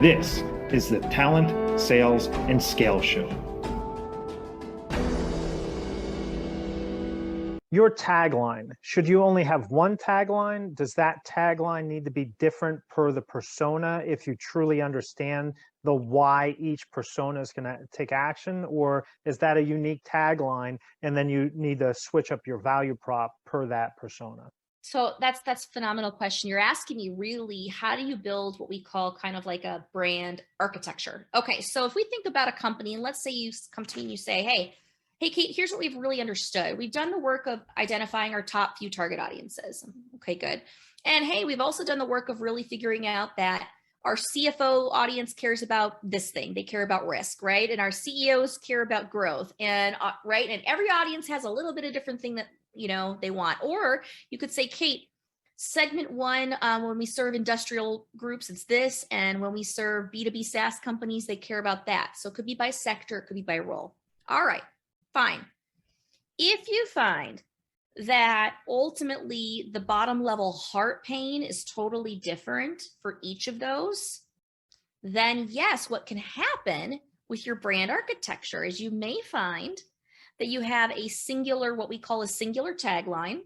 This is the Talent, Sales, and Scale Show. Your tagline, should you only have one tagline? Does that tagline need to be different per the persona if you truly understand the why each persona is going to take action? Or is that a unique tagline and then you need to switch up your value prop per that persona? So that's a phenomenal question. You're asking me really, how do you build what we call kind of like a brand architecture? Okay, so if we think about a company, and let's say you come to me and you say, hey, Kate, here's what we've really understood. We've done the work of identifying our top few target audiences. Okay, good. And hey, we've also done the work of really figuring out that our CFO audience cares about this thing. They care about risk, right? And our CEOs care about growth, and right. And every audience has a little bit of different thing that they want. Or you could say, Kate, segment one, when we serve industrial groups, it's this. And when we serve B2B SaaS companies, they care about that. So it could be by sector, it could be by role. All right, fine. If you find that ultimately the bottom level heart pain is totally different for each of those, then yes, what can happen with your brand architecture is you may find that you have a singular, what we call a singular tagline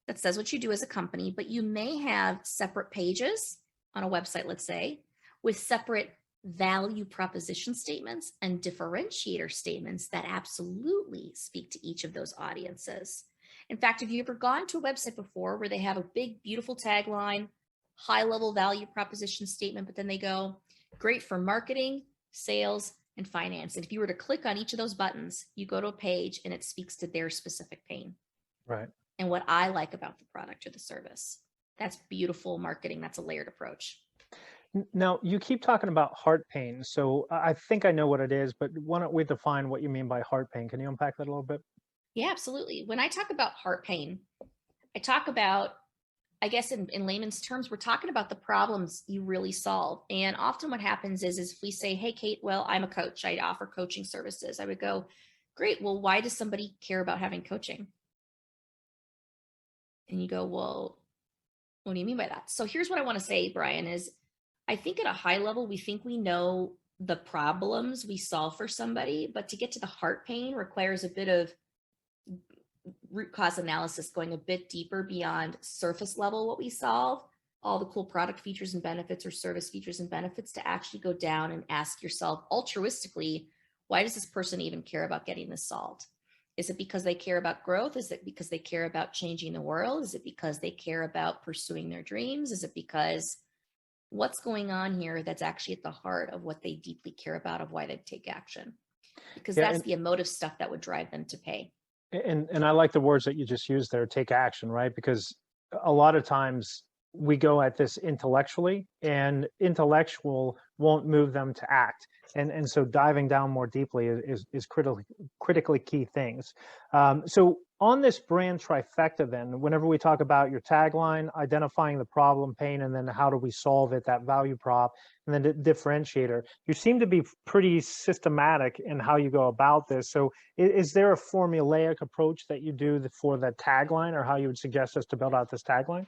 that says what you do as a company, but you may have separate pages on a website, let's say, with separate value proposition statements and differentiator statements that absolutely speak to each of those audiences. In fact, have you ever gone to a website before where they have a big, beautiful tagline, high-level value proposition statement, but then they go, great for marketing, sales, and finance. And if you were to click on each of those buttons, you go to a page and it speaks to their specific pain. Right. And what I like about the product or the service. That's beautiful marketing. That's a layered approach. Now, you keep talking about heart pain. So I think I know what it is, but why don't we define what you mean by heart pain? Can you unpack that a little bit? Yeah, absolutely. When I talk about heart pain, I talk about, I guess in layman's terms, we're talking about the problems you really solve. And often what happens is if we say, hey, Kate, well, I'm a coach. I offer coaching services. I would go, great. Well, why does somebody care about having coaching? And you go, well, what do you mean by that? So here's what I want to say, Brian, is I think at a high level, we think we know the problems we solve for somebody, but to get to the heart pain requires a bit of root cause analysis, going a bit deeper beyond surface level what we solve, all the cool product features and benefits or service features and benefits, to actually go down and ask yourself altruistically, why does this person even care about getting this solved? Is it because they care about growth? Is it because they care about changing the world? Is it because they care about pursuing their dreams? Is it because what's going on here that's actually at the heart of what they deeply care about, of why they take action? Because that's the emotive stuff that would drive them to pay. And I like the words that you just used there, take action, right? Because a lot of times we go at this intellectually, and intellectual won't move them to act. And so diving down more deeply is critically key things. So on this brand trifecta, then, whenever we talk about your tagline, identifying the problem, pain, and then how do we solve it, that value prop, and then the differentiator, you seem to be pretty systematic in how you go about this. So is there a formulaic approach that you do for the tagline, or how you would suggest us to build out this tagline?